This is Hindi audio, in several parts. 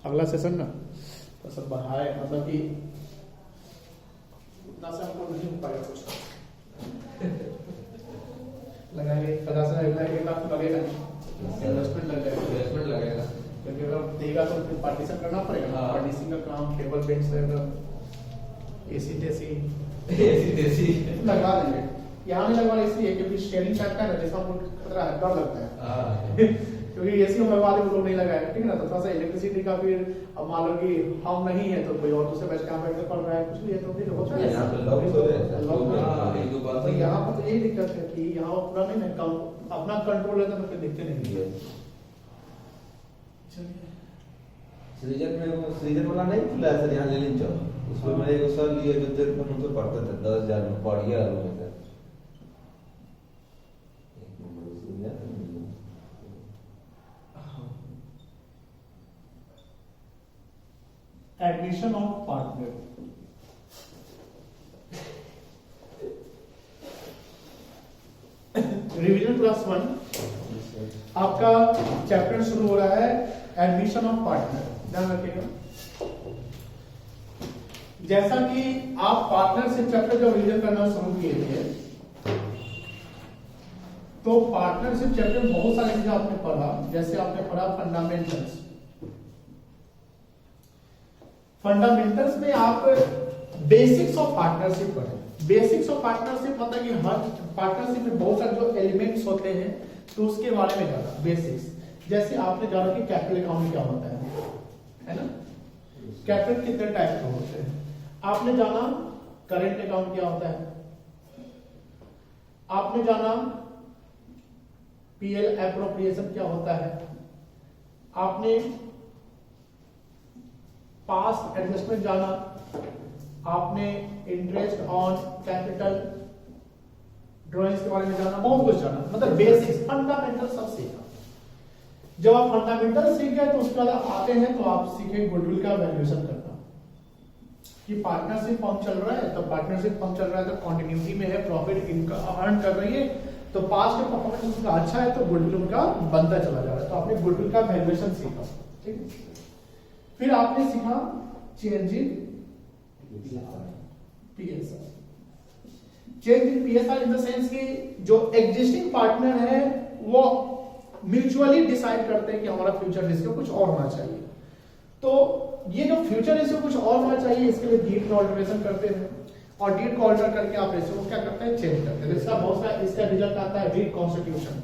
अगला सेशन ना तो सब बढ़ाए, मतलब कि उतना से हमको नहीं हो पाएगा कुछ लगाएंगे 50,000 1 लाख तो लगेगा नहीं, इन्वेस्टमेंट लगेगा क्योंकि अगर देगा तो फिर पार्टीशन करना पड़ेगा। पार्टीशन का काम, केबल बेंच एसी देसी लगवा देंगे। यहाँ नहीं लगवाना इसलिए क्योंकि शेयरिंग टाइप का है, जैसा हमको खतरा है, डर लगता है क्योंकि एसी में वाले लोग नहीं लगाएगा, ठीक है ना। तो थोड़ा सा इलेक्ट्रिसिटी का फिर अब मान लो कि हम नहीं है तो कोई और दूसरे बैच काम बैठ पड़ रहा है कुछ भी है तो फिर होता है। तो यहाँ पर तो यही दिक्कत है कि यहाँ पूरा नहीं है, अपना कंट्रोल है तो फिर दिखते नहीं है। सृजन वाला नहीं खुला है सर यहाँ लेलिन चौक, उसमें मैंने एक सर लिए जो तेरे को मुझे पड़ता था 10,000 में पड़ गया रूम में sir. Admission of partner, revision class 1 आपका चैप्टर शुरू हो रहा है एडमिशन ऑफ पार्टनर। ध्यान रखिएगा, जैसा कि आप पार्टनरशिप चैप्टर जब रिवीजन करना शुरू किए थे तो पार्टनरशिप चैप्टर में बहुत सारी चीजें आपने पढ़ा। जैसे आपने पढ़ा फंडामेंटल्स में आप बेसिक्स ऑफ पार्टनरशिप पढ़े। बेसिक्स ऑफ पार्टनरशिप मतलब कि हर पार्टनरशिप में बहुत सारे जो एलिमेंट्स होते हैं तो उसके बारे में जाना बेसिक्स। जैसे आपने जाना कि कैपिटल अकाउंट क्या होता है ना, कैपिटल कितने टाइप के होते हैं। आपने जाना करेंट अकाउंट क्या होता है, आपने जाना पीएल एप्रोप्रिएशन क्या होता है, आपने पास्ट एडजस्टमेंट जाना, आपने इंटरेस्ट ऑन कैपिटल ड्रॉइंग्स के बारे में जाना, बहुत कुछ जाना। मतलब बेसिक्स फंडामेंटल सब सीखा। जब आप फंडामेंटल सीख गए तो उसके बाद आते हैं तो आप सीखे गुडविल का वैल्यूएशन करना कि पार्टनरशिप फॉर्म चल रहा है, तो पार्टनरशिप फॉर्म चल रहा है तो कंटिन्यूटी में है, प्रॉफिट इनकम अर्न कर रही है, तो पास्ट का परफॉर्मेंस उनका अच्छा है तो गुडविल उनका बनता चला जा रहा है। तो आपने गुडविल का वैल्यूएशन सीखा, ठीक है। फिर आपने सीखा change in PSR. Change in PSR in the sense कि जो एग्जिस्टिंग पार्टनर है वो म्यूचुअली डिसाइड करते हैं कि हमारा फ्यूचर रेशियो कुछ और होना चाहिए। तो ये जो फ्यूचर रेशियो कुछ और होना चाहिए इसके लिए डीड को ऑल्टरेशन करते हैं और डीड को ऑल्टर करके आप रेशियो को क्या करते हैं, चेंज करते हैं। इसका बहुत सारा इसका रिजल्ट आता है रिकॉन्स्टिट्यूशन।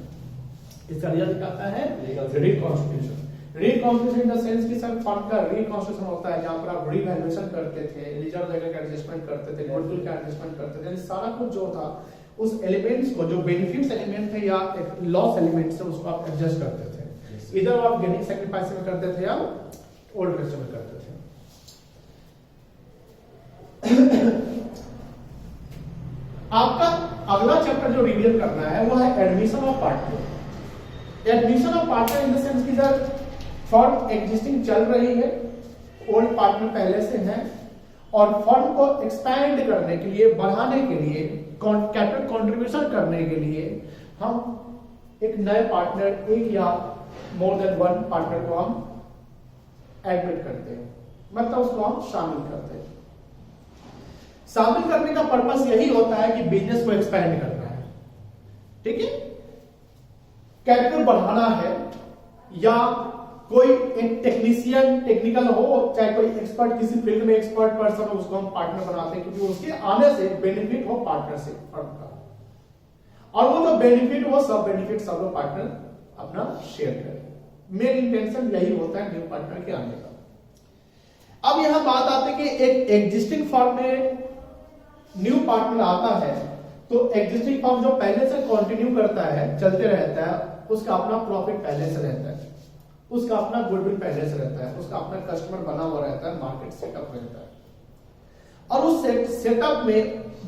इसका रिजल्ट आता है reconstitution. Reconstitution in the sense कि सर फंड का रिकॉन्स्टिट्यूशन होता है जहां पर आप रीवैल्यूएशन करते थे, रिजर्व लेवल का एडजस्टमेंट करते थे, गुडविल का एडजस्टमेंट करते थे, सारा कुछ जो था उस एलिमेंट्स को जो बेनिफिट्स एलिमेंट थे या लॉस एलिमेंट्स थे उसको आप एडजस्ट करते थे। इधर आप गेनिंग सैक्रिफाइस में करते थे या ओल्ड रेशियो में करते थे। आपका अगला चैप्टर जो रिवीजन करना है वो है admission of partner. Admission of partner in the sense कि सर फर्म एग्जिस्टिंग चल रही है, ओल्ड पार्टनर पहले से है और फर्म को एक्सपैंड करने के लिए, बढ़ाने के लिए, कैपिटल कंट्रीब्यूशन करने के लिए हम एक नए पार्टनर, एक या मोर देन वन पार्टनर को हम एडमिट करते हैं, मतलब उसको हम शामिल करते हैं। शामिल करने का पर्पस यही होता है कि बिजनेस को एक्सपैंड करना है, ठीक है। कैपिटल बढ़ाना है या कोई एक टेक्नीशियन टेक्निकल हो, चाहे कोई एक्सपर्ट किसी फील्ड में एक्सपर्ट पर्सन हो, उसको हम पार्टनर बनाते हैं क्योंकि उसके आने से बेनिफिट हो पार्टनरशिप फर्म का, और वो जो बेनिफिट हो सब बेनिफिट सब लोग पार्टनर अपना शेयर करें। मेन इंटेंशन यही होता है न्यू पार्टनर के आने का। अब यहां बात आती है कि एक एग्जिस्टिंग फर्म में न्यू पार्टनर आता है तो एग्जिस्टिंग फर्म जो पहले से कंटिन्यू करता है, चलते रहता है, उसका अपना प्रॉफिट पहले से रहता है, उसका अपना गुडविल पहले से रहता है, उसका अपना कस्टमर बना हुआ रहता है, मार्केट सेटअप रहता है। और उस सेटअप में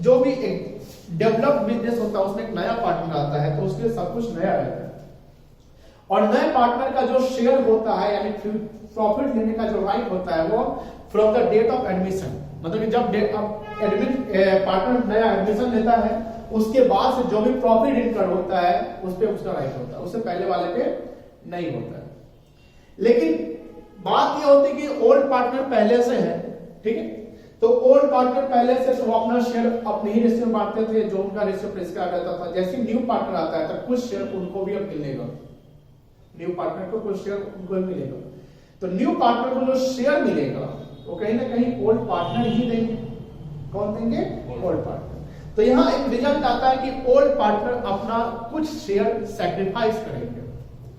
जो भी एक डेवलप्ड बिजनेस होता है उसमें एक नया पार्टनर आता है तो उसके सब कुछ नया रहता है। और नए पार्टनर का जो शेयर होता है यानी प्रॉफिट लेने का जो राइट होता है वो from the date of admission, मतलब कि जब पार्टनर नया एडमिशन लेता है उसके बाद से जो भी प्रॉफिट इनकम होता है उस पे उसका राइट होता है, उससे पहले वाले पे नहीं होता है। लेकिन बात ये होती है कि ओल्ड पार्टनर पहले से है, ठीक है, तो ओल्ड पार्टनर पहले से तो वो अपना शेयर अपने ही रेशियो में बांटते थे, जो उनका रेशियो प्रिस्क्राइब रहता था। जैसे न्यू पार्टनर आता है तो कुछ शेयर उनको भी अब मिलेगा, न्यू पार्टनर को कुछ शेयर उनको भी मिलेगा। तो न्यू पार्टनर को जो शेयर मिलेगा वो कहीं ना कहीं ओल्ड पार्टनर ही देंगे। कौन देंगे? Old partner. तो यहां एक रिजल्ट आता है कि ओल्ड पार्टनर अपना कुछ शेयर सैक्रिफाइस करेंगे।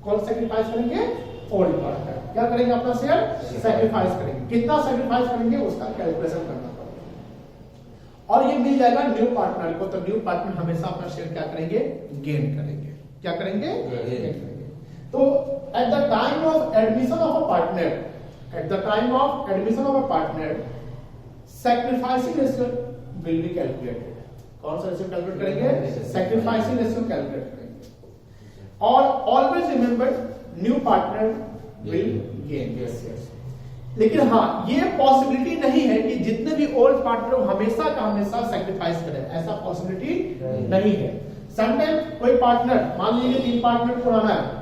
कौन सैक्रिफाइस करेंगे? Old partner. क्या करेंगे? अपना शेयर सैक्रिफाइस करेंगे। कितना सैक्रिफाइस करेंगे उसका कैलकुलेशन करना पड़ेगा और ये मिल जाएगा न्यू पार्टनर को। तो न्यू पार्टनर हमेशा अपना शेयर क्या करेंगे? गेन करेंगे। क्या करेंगे? गेन करेंगे। तो at the time of admission of a partner, at the time of admission of a partner sacrificing ratio will be calculated. कौन सा रेशियो कैलकुलेट करेंगे? सैक्रिफाइसिंग रेशियो कैलकुलेट करेंगे। और always remember new partner will gain. Yes yes. लेकिन हाँ, ये पॉसिबिलिटी नहीं है कि जितने भी ओल्ड पार्टनर हमेशा का हमेशा सैक्रिफाइस करें, ऐसा पॉसिबिलिटी नहीं है। समटाइम कोई पार्टनर, मान लीजिए 3 पार्टनर पुराना है,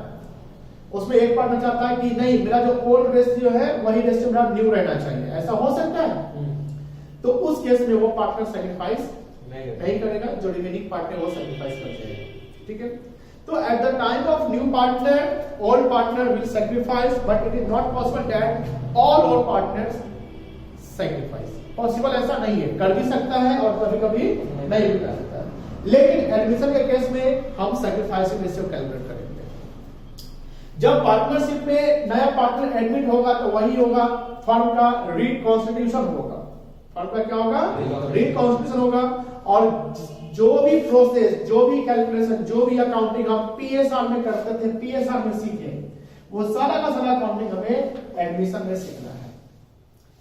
उसमें एक पार्टनर चाहता है कि नहीं, मेरा जो ओल्ड रेशियो है वही रेशियो मेरा न्यू रहना चाहिए, ऐसा हो सकता है। तो उस केस में वो पार्टनर सैक्रिफाइस नहीं करेगा, जो रिमेनिंग पार्टनर वो सैक्रिफाइस कर जाएगा। ठीक है। तो at the time of new partner old partner will sacrifice, but it is not possible that all old partners sacrifice. Possible ऐसा नहीं है, कर भी सकता है और कभी कभी नहीं भी कर सकता है। लेकिन एडमिशन के केस में हम सैक्रिफाइसिंग रेशियो कैलकुलेट करेंगे। जब पार्टनरशिप में नया पार्टनर एडमिट होगा तो वही होगा फर्म का रिकॉन्स्टिट्यूशन होगा। फर्म का क्या होगा? रिकॉन्स्टिट्यूशन होगा। और जो भी प्रोसेस, जो भी कैलकुलेशन, जो भी अकाउंटिंग हम पीएसआर में करते थे, पीएसआर में सीखे, वो सारा का सारा अकाउंटिंग हमें एडमिशन में सीखना है।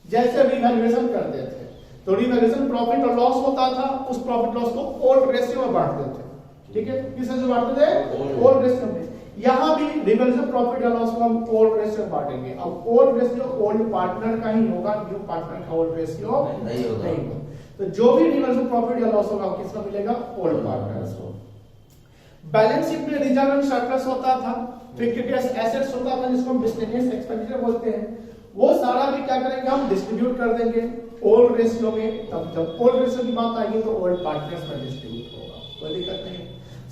जैसे रिवैल्यूएशन करते थे तो रिवैल्यूएशन प्रॉफिट और लॉस होता था, उस प्रॉफिट लॉस को ओल्ड रेशियो में बांटते थे। ठीक है, किस रेशियो में बांटते थे? ओल्ड रेशियो में। यहां भी रिवैल्यूएशन प्रॉफिट या लॉस को हम ओल्ड रेशियो में बांटेंगे। अब ओल्ड रेशियो ओल्ड पार्टनर का ही होगा, न्यू पार्टनर का ओल्ड रेशियो नहीं होगा। तो जो भी रिवैल्यूएशन प्रॉफिट या लॉस होगा किसका मिलेगा? ओल्ड पार्टनर्स को। बैलेंस शीट में रिजर्व एंड सरप्लस होता था, फिक्स्ड एसेट्स होता था जिसको हम मिसलेनियस एक्सपेंडिचर बोलते हैं, वो सारा भी क्या करेंगे? हम डिस्ट्रीब्यूट कर देंगे ओल्ड रेशियो में। तब जब ओल्ड रेशियो की बात आएगी तो ओल्ड पार्टनर्स में डिस्ट्रीब्यूट होगा, कोई दिक्कत नहीं।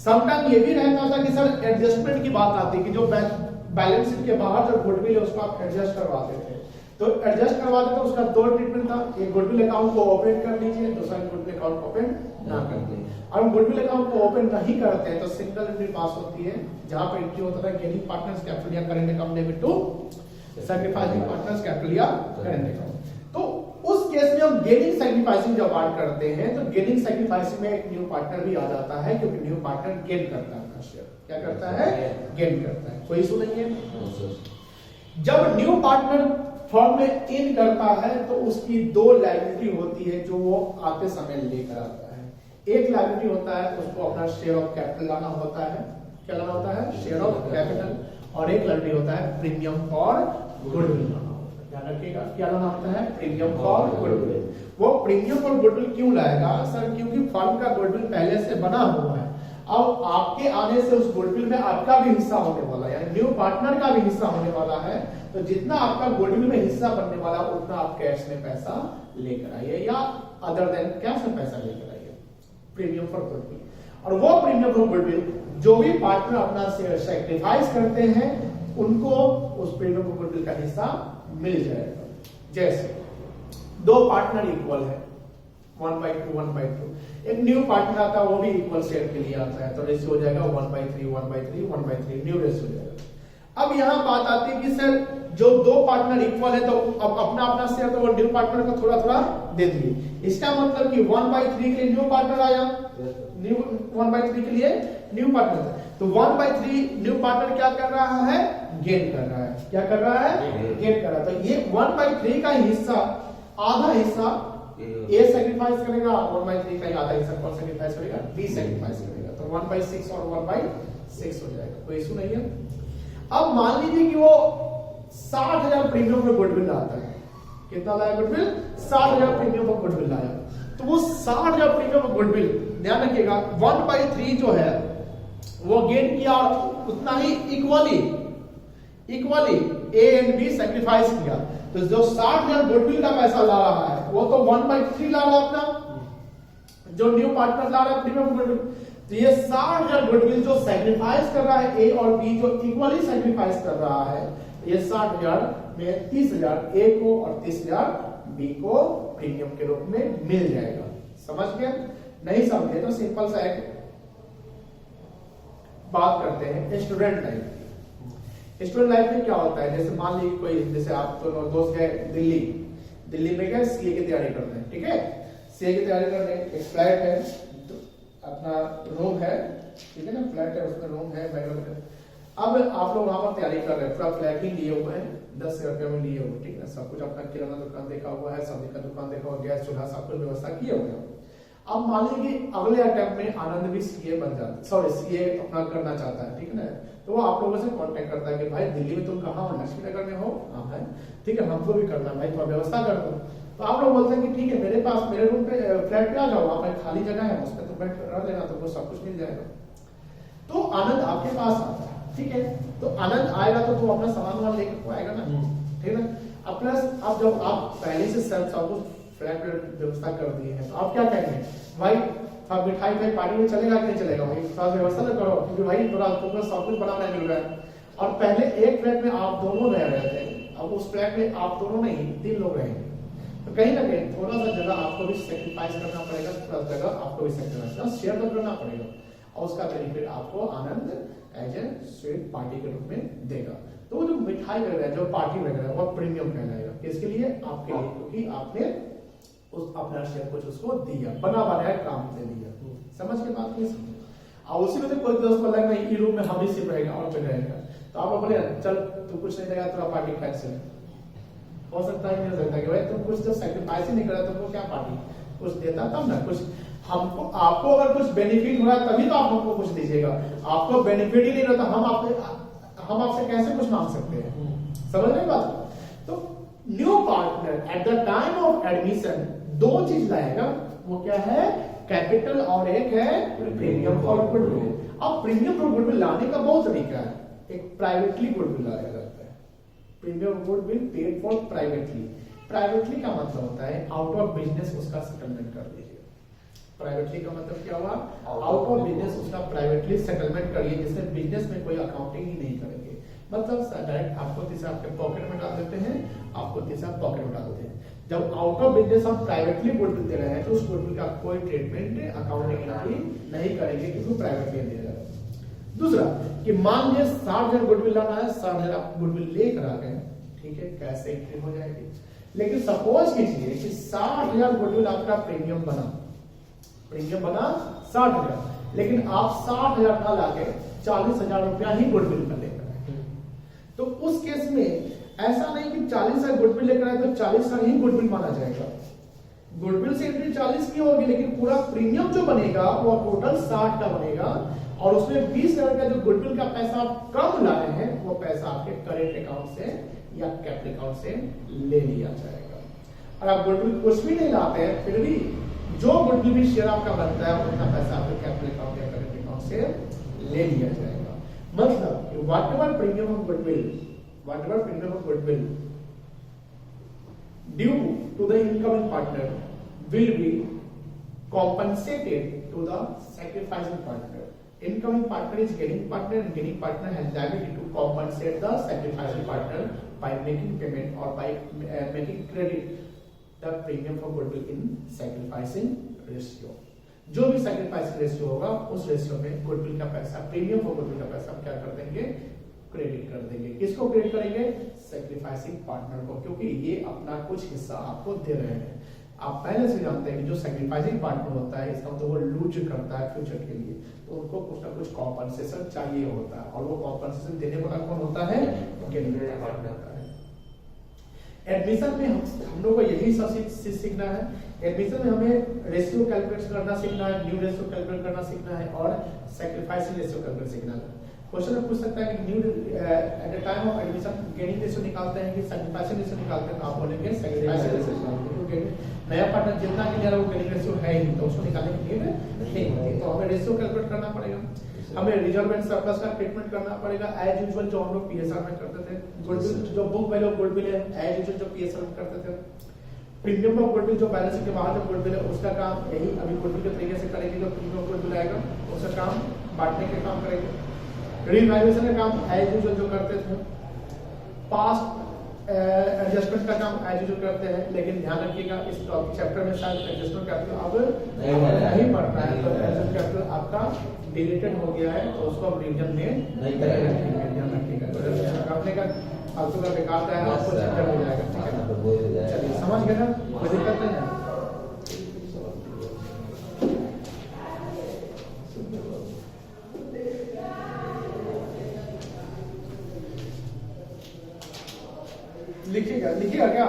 समटाइम ये भी रहता था कि सर एडजस्टमेंट की बात आती है कि जो बैलेंस शीट के बाहर जो गुडविल है उसको आप एडजस्ट करवाते थे, तो एडजस्ट करवाते थे, उसका 2 ट्रीटमेंट था। एक गुडविल अकाउंट को ओपन कर लीजिए, दूसरा गुडविल अकाउंट को ओपन ना करते। और गुडविल अकाउंट को ओपन नहीं करते हैं तो सिंगल एंट्री पास होती है, जहां पर एंट्री होता था गेनिंग पार्टनर्स कैपिटल या current account debit to sacrificing partners capital या करंट अकाउंट। तो उस केस में हम गेनिंग सैक्रिफाइसिंग जब बात करते हैं तो गेनिंग सैक्रिफाइसिंग में एक न्यू पार्टनर भी आ जाता है, क्योंकि न्यू पार्टनर गेन करता है अपना शेयर। क्या करता है? गेन करता है। कोई इशू नहीं है। जब न्यू पार्टनर फर्म में इन करता है तो उसकी 2 लायबिलिटी होती है जो वो आते समय लेकर आता है। एक लायबिलिटी होता है उसको अपना शेयर ऑफ कैपिटल लाना होता है। क्या लाना होता है? Share of capital. और एक लायबिलिटी होता है प्रीमियम फॉर गुडविल लाना होता है। ध्यान रखिएगा, क्या लाना होता है? Premium for goodwill. वो प्रीमियम फॉर गुडविल क्यों लाएगा सर? क्योंकि फर्म का गुडविल पहले से बना हुआ है। अब आपके आने से उस गुडविल में आपका भी हिस्सा होने वाला है, यानी न्यू पार्टनर का भी हिस्सा होने वाला है। तो जितना आपका गुडविल में हिस्सा बनने वाला है उतना आप कैश में पैसा लेकर आइए या अदर देन कैश में पैसा लेकर आइए, प्रीमियम फॉर गुडविल। और वो प्रीमियम फॉर गुडविल जो भी पार्टनर अपना शेयर सैक्रिफाइस करते हैं उनको उस प्रीमियम फॉर गुडविल का हिस्सा मिल जाएगा। जैसे 2 पार्टनर इक्वल है, 1/2 1/2, एक न्यू पार्टनर आता है वो भी इक्वल शेयर के लिए आता है, तो रेशियो हो जाएगा 1/3 1/3 1/3, न्यू रेशियो हो जाएगा। अब यहां बात आती है कि सर जो 2 पार्टनर इक्वल है तो अब अपना अपना शेयर तो वो न्यू पार्टनर को थोड़ा थोड़ा दे दिए। इसका मतलब कि 1/3 के लिए न्यू पार्टनर आया, न्यू 1/3 के लिए न्यू पार्टनर, तो 1/3 न्यू पार्टनर क्या कर रहा है? गेन कर रहा है। क्या कर रहा है? गेन कर रहा है। तो ये 1/3 का हिस्सा, आधा हिस्सा ए सैक्रिफाइस करेगा, 1/3 का आधा हिस्सा कौन सैक्रिफाइस करेगा? बी सैक्रिफाइस करेगा। तो 1/6 और 1/6 हो जाएगा, कोई इशू नहीं है। अब मान लीजिए कि वो 60,000 प्रीमियम पर गुडविल आता है। कितना लाया गुडविल? 60,000 प्रीमियम पर गुडविल लाया। तो वो 60,000 प्रीमियम पर गुडविल, ध्यान रखिएगा, 1/3 जो है वो गेन किया और उतना ही equally A and B sacrifice किया, तो जो 60,000 गुडविल का पैसा ला रहा है वो तो 1/3 ला रहा है अपना, जो न्यू पार्टनर ला रहा है प्रीमियम गुडविल। तो ये 60,000 गुडविल जो सेक्रीफाइस कर रहा है ए और बी, जो इक्वली सेक्रीफाइस कर रहा है, ये 60,000 में 30,000 ए को और 30,000 बी को प्रीमियम के रूप में मिल जाएगा। समझ गए? नहीं समझे तो सिंपल सा एक बात करते हैं स्टूडेंट लाइफ की। स्टूडेंट लाइफ में क्या होता है, जैसे मान लीजिए कोई, जैसे आप दोनों दोस्त गए दिल्ली में गए सीए की तैयारी करते हैं, ठीक है, सीए की तैयारी करने, एक फ्लैट है, तो अपना रूम है, ठीक है ना, फ्लैट है, उसमें रूम है, बेडरूम। अब आप लोग वहां पर तैयारी कर रहे हैं, पूरा फ्लैट ही लिए हुए हैं, 10,000 रुपये में लिए हुए, ठीक है, सब कुछ अपना किराना दुकान देखा हुआ है, सब्जी का दुकान देखा हुआ, गैस चूल्हा सब कुछ व्यवस्था किए हुए हैं। अब मान लीजिए अगले अटेम्प्ट में आनंद भी सीए बन जाता, सॉरी सीए अपना करना चाहता है, ठीक है ना, तो वो आप लोगों से कांटेक्ट करता है कि भाई दिल्ली में तुम कहाँ हो, लक्ष्मी नगर में हो, हाँ है, ठीक है, हमको भी करना भाई, थोड़ा व्यवस्था कर दो। तो आप लोग बोलते हैं कि ठीक है, मेरे पास मेरे रूम पे फ्लैट पे आ जाओ, वहां पर खाली जगह है, उसमें तो बैठ रह लेना, तुमको सब कुछ मिल जाएगा। तो आनंद आपके पास आता है, ठीक है, तो आनंद आएगा तो तू अपना सामान वामान लेकर तो आएगा ना, ठीक है ना। अब प्लस अब जब आप पहले से सब कुछ फ्लैट व्यवस्था कर दिए हैं, तो आप क्या कहेंगे, भाई अब मिठाई खाई पार्टी में चलेगा कि नहीं चलेगा, भाई थोड़ा व्यवस्था तो करो, क्योंकि भाई थोड़ा तुमको सब कुछ बनाना मिल रहा है। और पहले एक फ्लैट में आप दोनों रह रहे थे, अब उस फ्लैट में आप दोनों नहीं 3 लोग रहेंगे, तो कहीं ना कहीं थोड़ा सा जगह आपको भी सेक्रीफाइस करना पड़ेगा, थोड़ा जगह आपको भी सेक्रीफाइस शेयर तो करना पड़ेगा, और उसका बेनिफिट आपको आनंद एज ए स्वीट पार्टी के रूप में देगा। तो वो जो मिठाई वगैरह जो पार्टी वगैरह वो प्रीमियम कहलाएगा, किसके लिए, आपके लिए, क्योंकि आपने उस अपना शेयर कुछ उसको दिया, बना बनाया काम दे दिया। समझ के बात नहीं समझ। और उसी में से कोई दोस्त बोला नहीं ई रूम में हम ही सिर्फ रहेगा और कोई रहेगा, तो आप बोले चल तू कुछ नहीं देगा, तेरा पार्टी कैंसिल हो सकता है, नहीं हो सकता कि भाई तुम कुछ जब सेक्रीफाइस ही नहीं करा तुमको क्या पार्टी, कुछ देता तब ना, कुछ हमको आपको अगर कुछ बेनिफिट हो रहा है तभी तो आप हमको कुछ दीजिएगा, आपको बेनिफिट ही नहीं रहता हम आपसे कैसे कुछ मांग सकते हैं। समझ रहे बात? तो new partner at the time of admission 2 चीज लाएगा, वो क्या है, कैपिटल और एक है प्रीमियम फॉर गुडविल। अब प्रीमियम फॉर गुडविल लाने का बहुत तरीका है, एक प्राइवेटली गुडविल लाया जाता है, premium goodwill paid for privately. Privately का मतलब होता है आउट ऑफ बिजनेस उसका सेटलमेंट कर दीजिए। प्राइवेटली का मतलब क्या हुआ, आउट ऑफ बिजनेस उसका प्राइवेटली सेटलमेंट करिए, जिससे बिजनेस में कोई अकाउंटिंग ही नहीं करेंगे, मतलब डायरेक्ट आपको तीसरा आपके पॉकेट में डाल देते हैं, आपको तीसरा पॉकेट में डाल देते हैं। जब आउट ऑफ बिजनेस हम प्राइवेटली गुडविल दे रहे हैं तो उस गुडविल का कोई ट्रीटमेंट अकाउंटिंग एंट्री नहीं करेंगे, क्योंकि प्राइवेटली दे रहे हैं। दूसरा कि मान लीजिए 60,000 गुडविल लाना है, 60,000 आप गुडविल लेकर आ गए, ठीक है, कैसे एंट्री हो जाएगी। लेकिन सपोज कीजिए कि 60,000 गुडविल आपका प्रीमियम बना 60,000, लेकिन आप 60,000 ना लाके 40,000 रुपया ही गुडविल का लेकर आए, तो उस केस में ऐसा नहीं कि 40,000 गुडविल लेकर आए तो 40,000 ही गुडविल माना जाएगा। गुडविल से एंट्री 40 की होगी, लेकिन पूरा प्रीमियम जो बनेगा वो टोटल 60 का बनेगा, और उसमें 20,000 का जो गुडविल का पैसा आप कम ला रहे हैं वो पैसा आपके करेंट अकाउंट से या कैपिटल अकाउंट से ले लिया जाएगा। और आप गुडविल कुछ भी नहीं लाते हैं, फिर भी जो गुडविल भी शेयर आपका बनता है उतना पैसा आपके कैपिटल अकाउंट या करेंट अकाउंट से ले लिया जाएगा। मतलब what ever premium of goodwill due to the incoming partner will be compensated to the sacrificing partner. Incoming partner is gaining partner, and gaining partner has liability to compensate the sacrificing partner by making payment or by making credit the premium for goodwill in sacrificing ratio. जो भी sacrificing ratio होगा उस रेशियो में गुडविल का पैसा, प्रीमियम फॉर गुडविल का पैसा क्या कर देंगे, क्रेडिट कर देंगे। किसको क्रेडिट करेंगे, सैक्रिफाइसिंग पार्टनर को, क्योंकि ये अपना कुछ हिस्सा आपको दे रहे हैं। आप पहले से जानते हैं कि जो सैक्रिफाइसिंग पार्टनर होता है इसका मतलब वो लूज करता है फ्यूचर के लिए, तो उनको कुछ ना कुछ कॉम्पनसेशन चाहिए होता है, और वो कॉम्पनसेशन देने वाला कौन होता है, गेनिंग पार्टनर होता है। एडमिशन में हम लोग को यही सब सीखना है। एडमिशन में हमें रेशियो कैलकुलेट करना सीखना है, न्यू रेशियो कैलकुलेट करना सीखना है, और सैक्रिफाइसिंग रेशियो कैलकुलेट सीखना है। क्वेश्चन में पूछ सकता है कि new at the time of admission gaining ratio निकालते हैं कि सैक्रिफाइसिंग रेशियो निकालते हैं, तो आप बोलेंगे सैक्रिफाइसिंग रेशियो निकालते हैं। नया पार्टनर जितना कि वो पेरिंग रेशियो है ही नहीं, तो उसको निकालने की नीड नहीं होती। तो हमें रेशियो कैलकुलेट करना पड़ेगा, हमें रिजर्व एंड सरप्लस का ट्रीटमेंट करना पड़ेगा एज यूजुअल, जो हम लोग पीएसआर में करते थे। गुडविल जो बुक वैल्यू ऑफ गुडविल है एज यूजुअल जो पीएसआर में करते थे। प्रीमियम ऑफ गुडविल जो बैलेंस शीट के बाहर जो गुडविल है उसका काम यही अभी गुडविल के तरीके से करेंगे। जो प्रीमियम ऑफ गुडविल आएगा उसका काम बांटने के काम करेंगे। रीवैल्यूएशन का काम एज यूजुअल जो करते थे। पास्ट एडजस्टमेंट का काम एज यूजुअल करते हैं, लेकिन ध्यान रखिएगा इस चैप्टर में शायद एडजस्टमेंट कैपिटल अब नहीं पढ़ना है, तो एडजस्टमेंट कैपिटल आपका डिलीटेड हो गया है, तो उसको अब रिवीजन में नहीं करेंगे। ध्यान रखिएगा अपने का फालतू का बेकार का है, आपको चैप्टर हो जाएगा। ठीक है, चलिए समझ गए ना, कोई दिक्कत नहीं है। लिखिएगा लिखिएगा क्या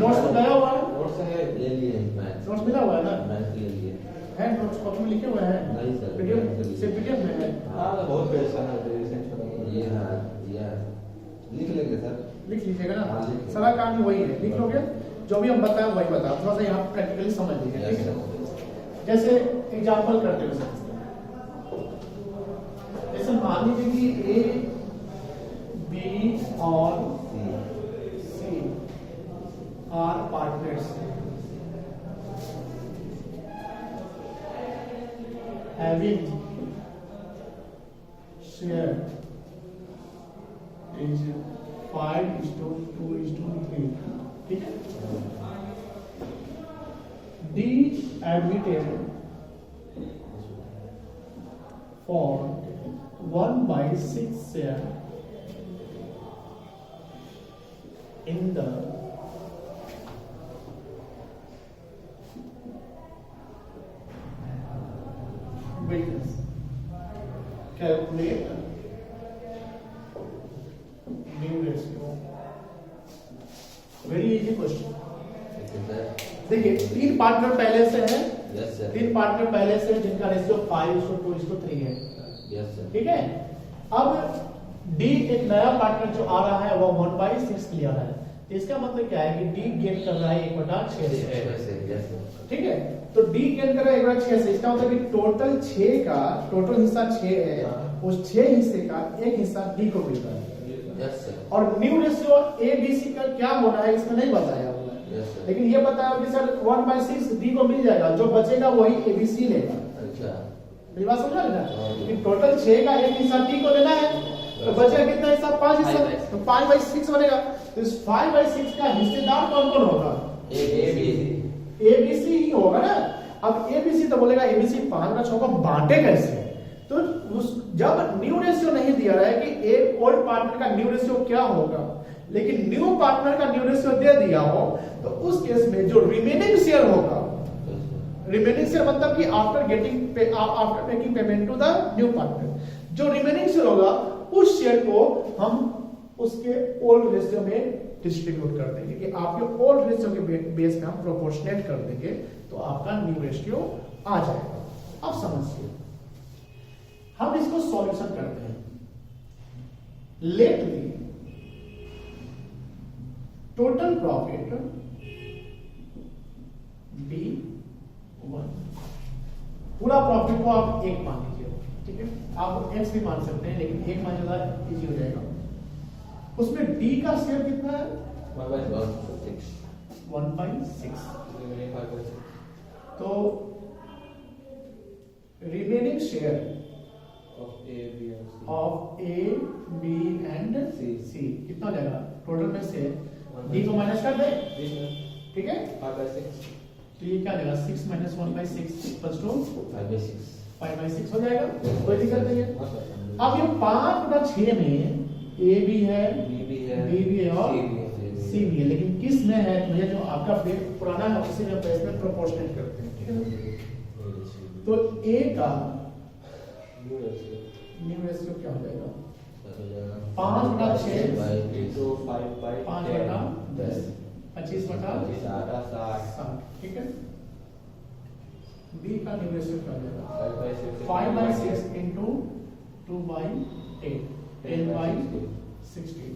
नोट्स बनाया हुआ है? नोट्स है ले लिए, मैथ्स नोट्स मिला हुआ है ना? मैथ्स ले लिए है, नोट्स कॉपी में लिखे हुए हैं? नहीं सर, पीडीएफ से पीडीएफ में है। हां बहुत परेशान है रिसेंट ये। हां ये लिख लेंगे सर, लिख लीजिएगा ना, सारा काम वही है, लिख लोगे जो भी हम बताएं वही बताओ, थोड़ा सा यहाँ प्रैक्टिकली समझ लीजिए। ठीक है, जैसे एग्जांपल करते हुए जैसे मान लीजिए कि ए बी और C are partners, having share is 5:2:3। ठीक है, D admitted for 1/6 share in the business. Calculate new ratio. Very easy question. देखिए तीन पार्टनर पहले से है, तीन पार्टनर पहले से जिनका रेशियो 5:2:3 है। ठीक है, अब डी एक नया पार्टनर जो आ रहा है वो 1/6 लिया है, तो इसका मतलब क्या है कि डी गेन कर रहा है 1/6 से। ठीक है, तो डी गेन कर रहा है 1/6 से, इसका मतलब कि टोटल 6 का टोटल हिस्सा 6 है, उस 6 हिस्से का एक हिस्सा डी को मिल रहा है। और new ratio A B C का क्या होना है इसमें नहीं बताया हुआ है, लेकिन ये बताया कि सर 1/6 डी को मिल जाएगा, जो बचेगा वही ए बी सी लेगा। अच्छा, मेरी बात समझा लेना कि टोटल 6 का एक हिस्सा डी को लेना है, तो बचेगा कितना हिस्सा? 5 हिस्सा, तो 5/6 बनेगा। तो इस 5/6 का हिस्सेदार कौन कौन होगा? ए बी सी ही होगा ना। अब ए बी सी तो बोलेगा ए बी सी 5/6 को बांटे कैसे? तो उस जब न्यू रेशियो नहीं दिया रहा है कि ए ओल्ड पार्टनर का न्यू रेशियो क्या होगा, लेकिन न्यू पार्टनर का न्यू रेशियो दे दिया हो, तो उस केस में जो रिमेनिंग शेयर होगा, रिमेनिंग शेयर मतलब कि after making payment to the new partner, जो रिमेनिंग शेयर होगा उस शेयर को हम उसके ओल्ड रेशियो में डिस्ट्रीब्यूट कर देंगे कि आपके ओल्ड रेशियो के बेस पे हम प्रोपोर्शनेट कर देंगे, तो आपका न्यू रेशियो आ जाएगा। अब समझिए, हम इसको सॉल्यूशन करते हैं। Let the total profit B1, पूरा प्रॉफिट को आप 1 मान लीजिए। ठीक है, आप x भी मान सकते हैं, लेकिन 1 मान ज्यादा इजी हो जाएगा। उसमें D का शेयर कितना है? 1/6। तो remaining share of A, B and C कितना हो जाएगा? टोटल में से D को माइनस कर दे। ठीक है, 5/6, तो ये क्या हो जाएगा? 6 - 1/6 = 5/6 हो जाएगा, कोई दिक्कत नहीं है। अब ये 5/6 में A भी है, B भी है और C भी है, लेकिन किस में है? भैया जो आपका पुराना है उसी में इसमें प्रोपोर्शनेट करते हैं। ठीक है, तो A का न्यू रेशियो क्या हो जाएगा? 5/6 5/10 25/60। ठीक है, B का न्यू रेशियो क्या हो जाएगा? 5/6 × 2/8 10/60।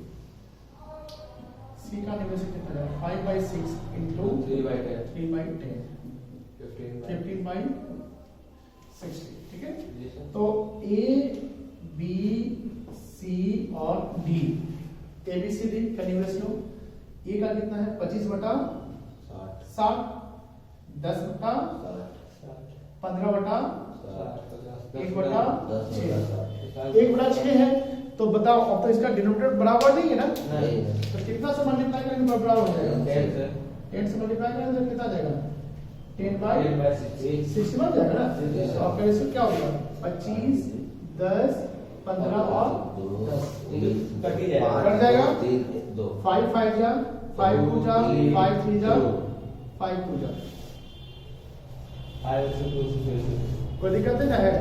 सी का न्यू रेशियो कितना जाएगा 5/6 इनटू 3/10 3/10 15/60 ठीक है। तो ए बी सी और डी ABCD का न्यू रेशियो ए का कितना है 25/60 10/15/1/6 1/6 है। तो बताओ अब तो इसका डिनोमिनेटर बराबर नहीं है ना, तो कितना से मल्टीप्लाई करेंगे तो बराबर हो जाएगा 10 से मल्टीप्लाई करेंगे तो कितना आ जाएगा 10/60 बन जाएगा ना। तो आपका रेशियो क्या होगा 25 10 15 और 10 कट जाएगा 5 5 जा 5 2 जा 5 3 जा 5 2 जा कोई दिक्कत नहीं ना है।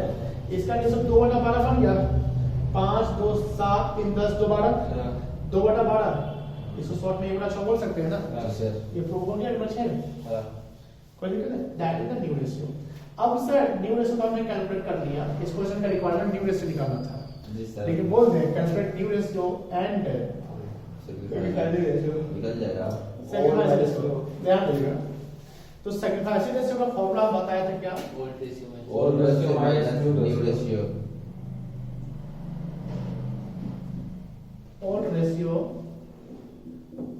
इसका रेशियो 2/12 बन गया 5 2 7 3 10 2 12 2/12 इसको शॉर्ट में 1/6 बोल सकते हैं ना। ये प्रूव हो गया 1/6 कोई दिक्कत नहीं। That is the new ratio. अब सर न्यू रेशियो तो हमने कैलकुलेट कर लिया, इस क्वेश्चन का रिक्वायरमेंट न्यू रेशियो निकालना था लेकिन बोल दे कैलकुलेट न्यू रेशियो एंड निकल जाएगा सैक्रिफाइस रेशियो ध्यान दीजिएगा। तो सैक्रिफाइस रेशियो का फॉर्मूला बताया था क्या old ratio minus new ratio old ratio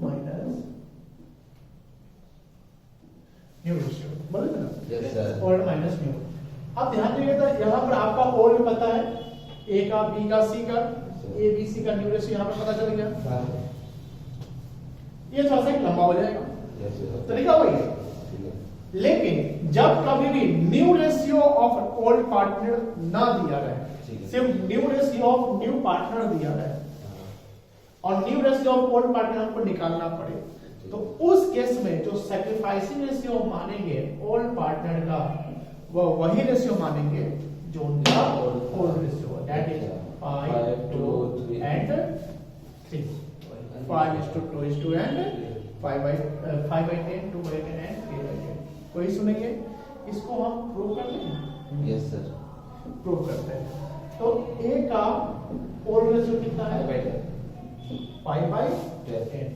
minus new ratio बोले थे ना। Yes sir old minus new. अब ध्यान दीजिएगा यहाँ पर आपका ओल्ड पता है ए का बी का सी का ए बी सी का न्यू रेशियो यहाँ पर पता चल गया। ये थोड़ा सा लंबा हो जाएगा तरीका वही है। लेकिन जब कभी भी new ratio of old partner ना दिया रहे सिर्फ new ratio of new partner दिया रहे और new ratio of old partner हमको निकालना पड़े तो उस केस में जो सैक्रिफाइसिंग रेशियो मानेंगे ओल्ड पार्टनर का वो वही रेशियो मानेंगे जो उनका old ratio that is 5 2 and 3 5:2 and 5/10 2/10 and 3/10 कोई सुनेंगे इसको हम प्रूव कर लेंगे। यस सर प्रूव करते हैं। तो ए का ओल्ड रेशियो कितना है 5/10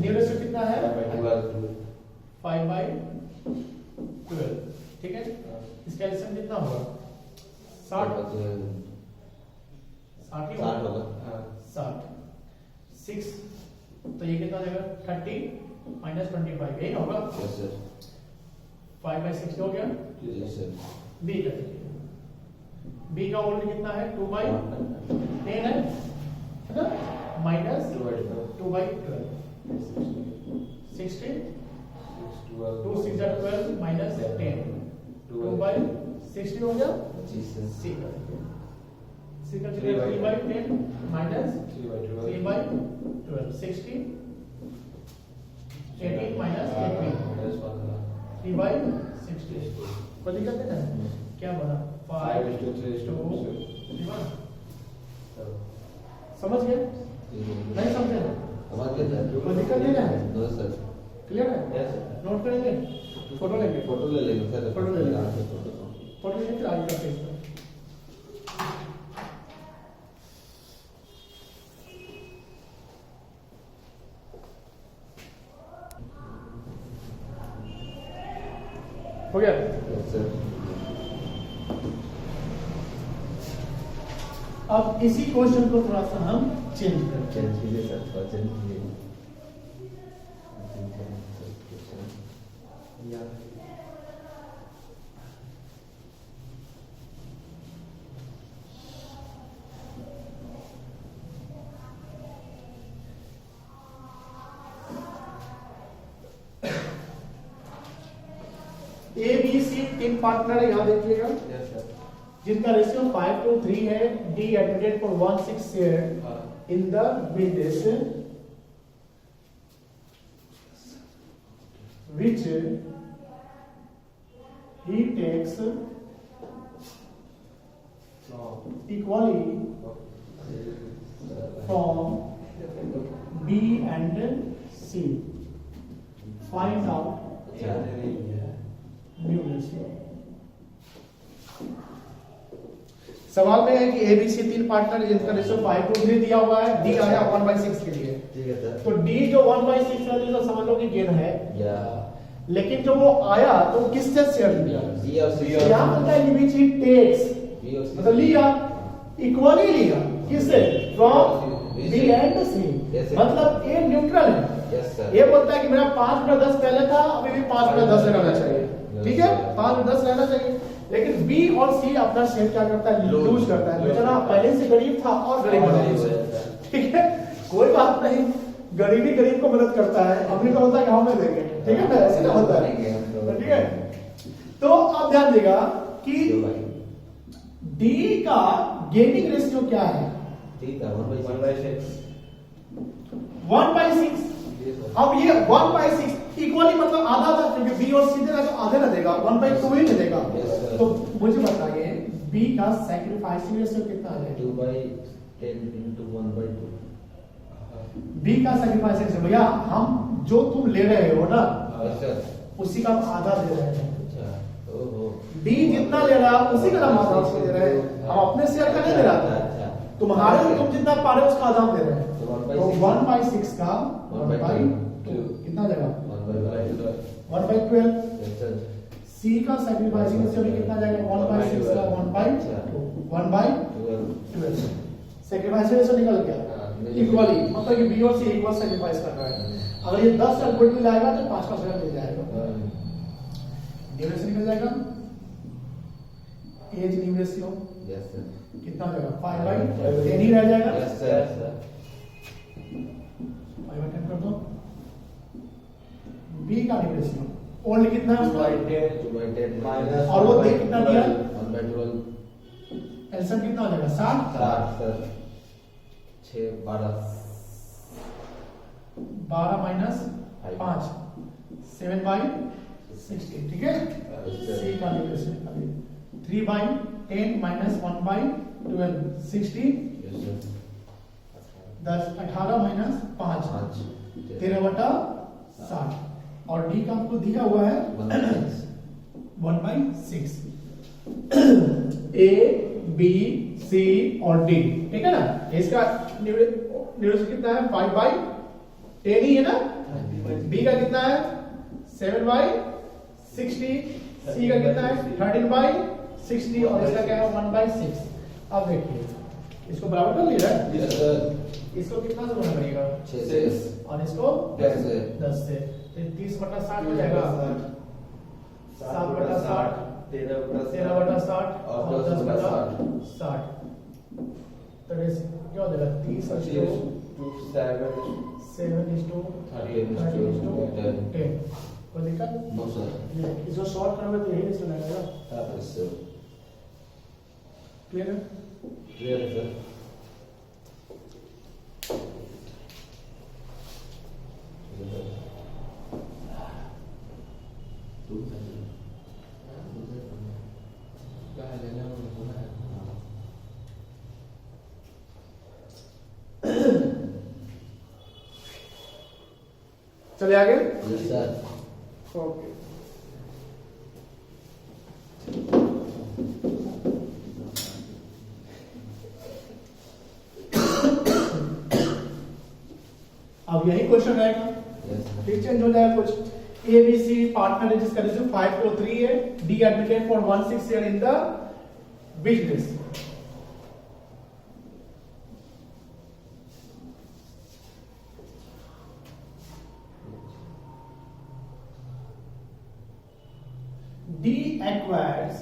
न्यू रेशियो कितना है 5/12 ठीक है। इसका एडिशन कितना होगा 60 होगा 60 6 तो ये कितना जाएगा 30 - 25 यही होगा। यस सर 5/60 हो गया। यस सर बी का बी का ओल्ड कितना है 2/10 है ना माइनस 2/12 60 2 6 12 minus 10 2/60 हो गया। जी सर सी का 3/10 minus 3/12 60 18 minus 18 3/60 कोई दिक्कत है ना। क्या बना 5:3 समझ गए नहीं समझे समझ गए सर कोई दिक्कत नहीं ना है नो सर क्लियर है। यस सर नोट करेंगे फोटो लेंगे फोटो ले लेंगे सर फोटो ले लेंगे। फोटो फोटो लेंगे फिर आगे करते हैं इसको। हो गया यस सर अब इसी क्वेश्चन को थोड़ा सा हम चेंज करते हैं। चेंज कीजिए सर चेंज कीजिए ए बी सी तीन पार्टनर है यहाँ देखिएगा यस सर जिनका रेशियो 5:3 है। D admitted for 1/6 share in the business which he takes equally from B and C. Find out new ratio. सवाल में है कि ए बी सी 3 पार्टनर जिनका रेशियो 5:3 दिया हुआ है, डी आया 1/6 के लिए। ठीक है सर। तो डी जो 1/6 है तो समझ लो कि गेन है, या लेकिन जो वो आया तो किससे शेयर लिया? बी और सी यहाँ होता है which he takes, बी और सी मतलब लिया इक्वली लिया, किससे? From B and C, Yes, sir. मतलब ए न्यूट्रल है। Yes sir. ये बोलता है कि मेरा 5/10 पहले था, अभी भी 5/10 रहना चाहिए, Yes, ठीक है, sir. 5/10 रहना चाहिए। लेकिन बी और सी अपना शेयर क्या करता है? Lose. लूज करता है। बेचारा पहले से गरीब था और गरीब बना है, ठीक है, कोई बात नहीं, गरीबी गरीब को मदद करता है, अमीर को होता है कि हमें देंगे, ठीक है ना, ऐसे ना होता है, ठीक है। तो अब ध्यान देगा कि डी का गेनिंग रेशियो क्या है? ठीक है 1/6 1/6। अब ये 1/6 इक्वली मतलब आधा था, क्योंकि बी और सी देगा तो आधे ना देगा, 1/2 ही देगा। Yes, sir. तो मुझे बताइए बी का सैक्रिफाइसिंग रेशियो कितना है? 2/10 into 1/2। बी का सैक्रिफाइसिंग रेशियो, भैया हम जो तुम ले रहे हो ना यस सर। उसी का हम आधा दे रहे हैं। अच्छा ओहो। डी जितना ले रहा है उसी का हम आधा उसको दे रहे हैं, हम अपने शेयर का नहीं दे रहा था। अच्छा। तुम्हारे तुम जितना पा रहे हो उसका आधा हम दे रहे हैं। तो तो 1/6 का 1/2 कितना जाएगा? 1/2। 1/12। Yes sir. सी का सैक्रिफाइसिंग रेशियो भी कितना जाएगा? 1/6 का 1/2 1/12। सैक्रिफाइसिंग रेशियो निकल गया इक्वली, मतलब कि बी और सी इक्वल सैक्रिफाइस कर रहा है। अगर ये 10 का गुड मिल आएगा तो 5 का शेयर मिल जाएगा, ड्यूरेशन निकल जाएगा। As new ratio yes sir. कितना हो जाएगा? 5/10 ही रह जाएगा। Yes sir. 5/10 कर दो। बी का न्यू रेशियो ओल्ड कितना है उसका? 2/10 और वो दे कितना दिया? 1/12। एलसीएम कितना हो जाएगा? 60 सर 6 12 12 माइनस 5 7/60, ठीक है। सी का न्यू रेशियो निकालिए। 3/10 माइनस 1/12 60, 10 18 माइनस 5 13/60, और डी का आपको दिया हुआ है 1/6। ए बी सी और डी, ठीक है ना। इसका न्यूरेशन कितना है? 5/10 ही है ना। बी का कितना है? 7/60। सी का कितना है? 13/60, और इसका क्या है? 1/6। अब देखिए इसको बराबर कर लिया है। Yes sir. इसको कितना से गुणा करिएगा? 6 से। और इसको 10 से। 10 से, तो 30/60 हो जाएगा। 7/60 13/60 और 10/60, तो क्या हो जाएगा? 30:7:10। कोई दिक्कत? No sir. इसको शॉर्ट करोगे तो यही रेशियो लगेगा। Yes sir. क्लियर है? क्लियर है सर। चलिए आगे। Yes sir. ओके, अब यही क्वेश्चन रहेगा, यस सर। फिर चेंज हो जाएगा कुछ। ए बी सी पार्टनर है जिसका रेशियो 5:3 है। D admitted for 1/6 year in the business. D acquires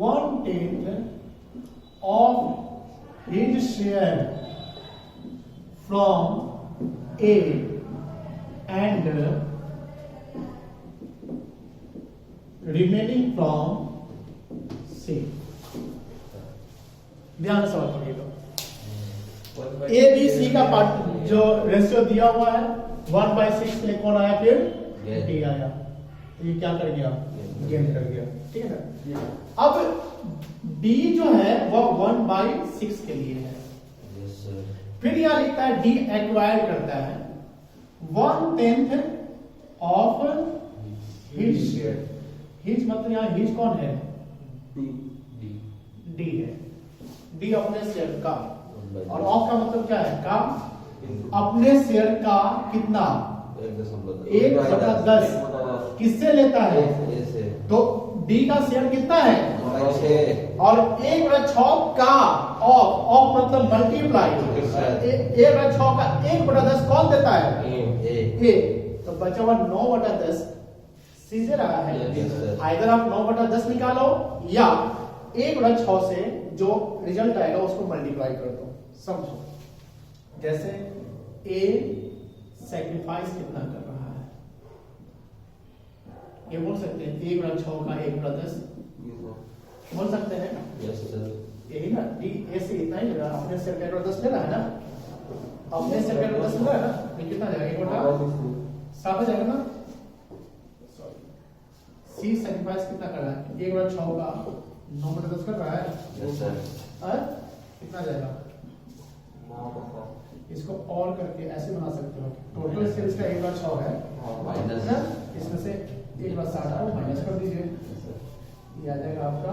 1/10 of his share from A and remaining from C। ध्यान से बात करिएगा। ए बी सी का पार्ट जो रेशियो दिया हुआ है 1/6 के लिए कौन आया? फिर डी आया, तो ये क्या कर गया? गेन कर गया, ठीक है ना। अब डी जो है वह 1/6 के लिए है। Yes sir. फिर यहां लिखता है डी एक्वायर करता है 1/10 ऑफ हिज शेयर। हिज मतलब यहां हिज कौन है? डी है, डी अपने शेयर का, और ऑफ का मतलब क्या है, का अपने शेयर का कितना 1/10 किससे लेता है, तो डी का शेयर कितना है, और 1/6 का ऑफ मतलब मल्टीप्लाई, 1/6 का 1/10 कौन देता है, ए, तो बचा हुआ 9/10 सीधे रहा है, आइदर आप 9/10 निकालो या 1/6 से जो रिजल्ट आएगा उसको मल्टीप्लाई कर दो। समझो, जैसे ए सैक्रिफाइस कितना कर रहा है, ये बोल सकते हैं 1/6 का 1/10 बोल सकते हैं, यही ना, डी ए से इतना ही ले रहा है, अपने से 1/10 ले रहा है ना, अपने से 1/10 ले रहा है ना, ये कितना जाएगा, 1/7 हो जाएगा ना, सी सैक्रिफाइस कितना कर रहा है, 1/6 का 9/10 कर रहा है, कितना जाएगा, इसको और करके ऐसे बना सकते हो, टोटल सेल्स का 1/6 है ना, इसमें से 1/7 को माइनस कर दीजिए, ये आ जाएगा आपका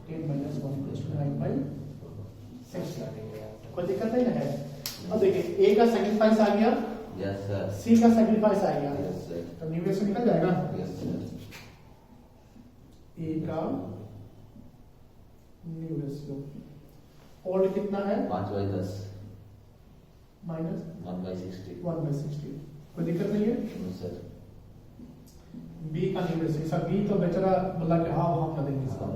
10 - 1 9/6, कोई दिक्कत नहीं है। अब देखिए ए का सैक्रिफाइस आ गया, सी का सैक्रिफाइस आ गया, तो न्यू रेशियो निकल जाएगा, ए का न्यू रेशियो ओल्ड कितना है 5/10 माइनस 1/60 कोई दिक्कत नहीं है। सर बी का न्यू रेशियो, सब बी तो बेचारा बोला कि हाँ हम कर देंगे इसका,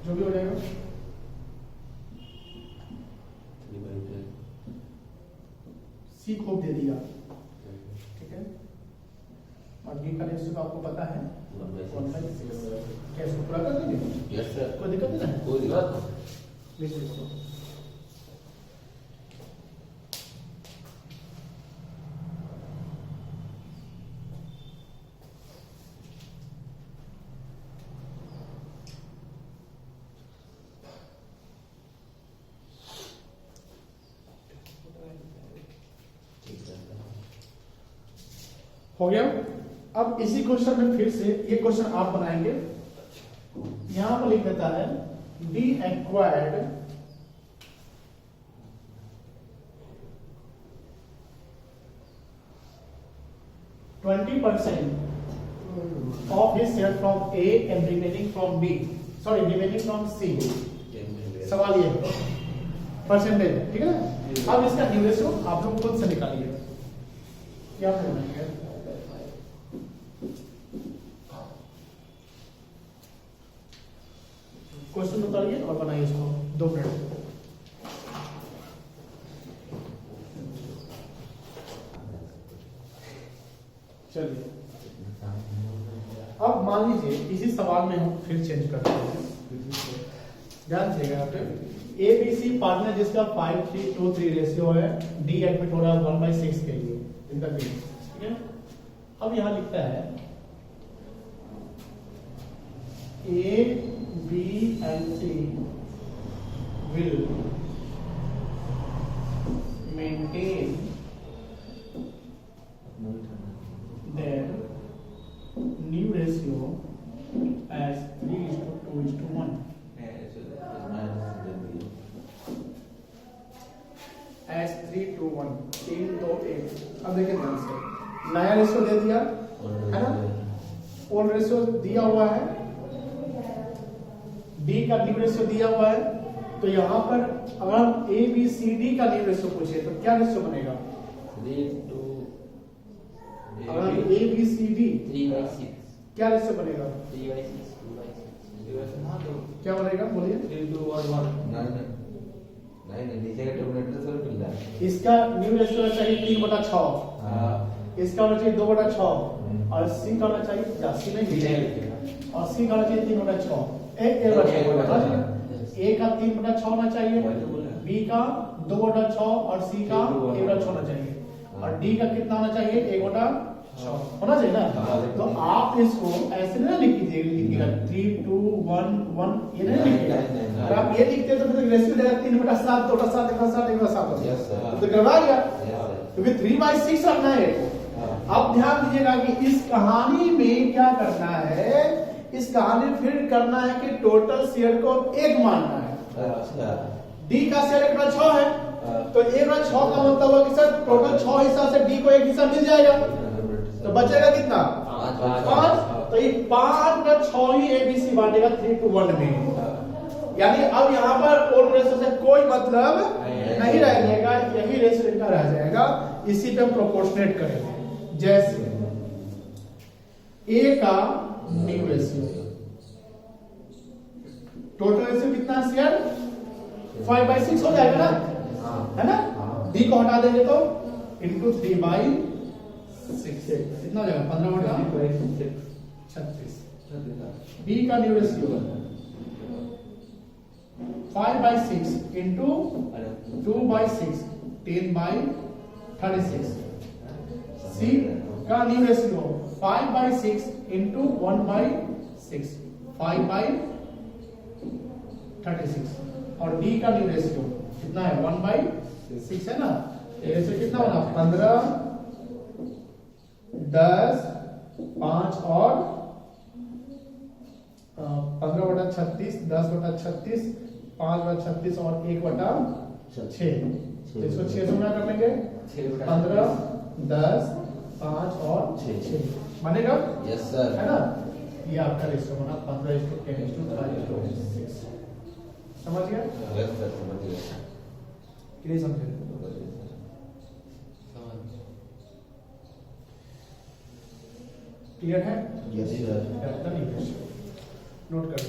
जो भी हो जाएगा, सी खूब दे दिया, ठीक है, और बी का रेशियो तो आपको पता है 1/6, क्या इसको पूरा कर देंगे, यस सर, कोई दिक्कत नहीं है, कोई दिक्कत लिख लीजिए। हो गया। अब इसी क्वेश्चन में फिर से ये क्वेश्चन आप बनाएंगे, यहां पर लिख देता है D acquired %, of his share from A and remaining from B, sorry remaining from C, सवाल ये परसेंटेज, ठीक है ना। अब इसका न्यू रेशियो आप लोग खुद से निकालिए, क्या बनाएंगे, क्वेश्चन उतारिए और बनाइए इसको 2 मिनट। चलिए अब मान लीजिए इसी सवाल में हम फिर चेंज करते हैं, ध्यान दीजिएगा यहाँ पे ए बी सी पार्टनर जिसका 5:3 रेशियो है, डी एडमिट हो रहा है 1/6 के लिए इन द बिजनेस, ठीक है। अब यहां लिखता है A B and C will maintain their new ratio as 3:2:1, as 3:1, 3 2 1। अब देखिए ध्यान से, नया रेशियो दे दिया है ना, ओल्ड रेशियो दिया हुआ है, डी का न्यू रेशियो दिया हुआ है, तो यहाँ पर अगर हम ए बी सी डी का न्यू रेशियो पूछे तो क्या रेशियो बनेगा, अगर ए बी सी डी 3/6 क्या रेशियो बनेगा, 3/6 क्या बनेगा बोलिए, 3:1 नहीं नीचे का टर्मिनेटर सर मिल रहा है, इसका न्यू रेशियो चाहिए 3/6, इसका होना चाहिए 2/6, और सी का होना चाहिए सी नहीं और सी का होना चाहिए 3/6, ए का 3/6 होना चाहिए, बी का 2/6 और सी का 1/6 होना चाहिए, और डी का कितना होना चाहिए 1/6 होना चाहिए ना। तो आप इसको ऐसे ना लिख लीजिएगा 3 2 1 1, ये नहीं लिखिएगा, अगर आप ये लिखते तो फिर रेशियो देगा 3/7 2/7 1/7 1/7, तो गड़बड़ा गया, क्योंकि 3/6 रखना है। अब ध्यान दीजिएगा कि इस कहानी में क्या करना है, इस कहानी फिर करना है कि टोटल शेयर को एक मानना है। अच्छा डी का शेयर एक 6 है, तो 1/6 का मतलब हुआ कि सर टोटल 6 हिस्सा से डी को एक हिस्सा मिल जाएगा, तो बचेगा कितना 5। तो ये 5/6 ही एबीसी बांटेगा 3:1 में। यानी अब यहाँ पर ओड रेशो से कोई मतलब नहीं रह जाएगा, यही रेशो इनका रह जाएगा, इसी पे प्रोपोर्शनेट करेंगे। जैसे ए का न्यू रेशियो, टोटल रेशियो कितना शेयर 5/6 हो जाएगा ना, है ना। डी को हटा देंगे तो इनटू 3/6 कितना हो जाएगा 15/36। बी का न्यू रेशियो 5/6 इंटू 2/6 10/36। सी का न्यू रेशियो 5/6 इंटू 1/6 5/36। और डी का न्यू रेशियो कितना है 1/6 है ना। ये रेशियो कितना होगा 15 10 5 और 15/36 10/36 5/36 और 1/6। इसको 6 से गुणा कर लेंगे 15 10 5 और 6 बनेगा। यस सर है ना। ये आपका रेशियो बना 15:10:5:6। समझ गया यस सर समझ गया कि नहीं समझे। क्लियर है। यस सर नोट कर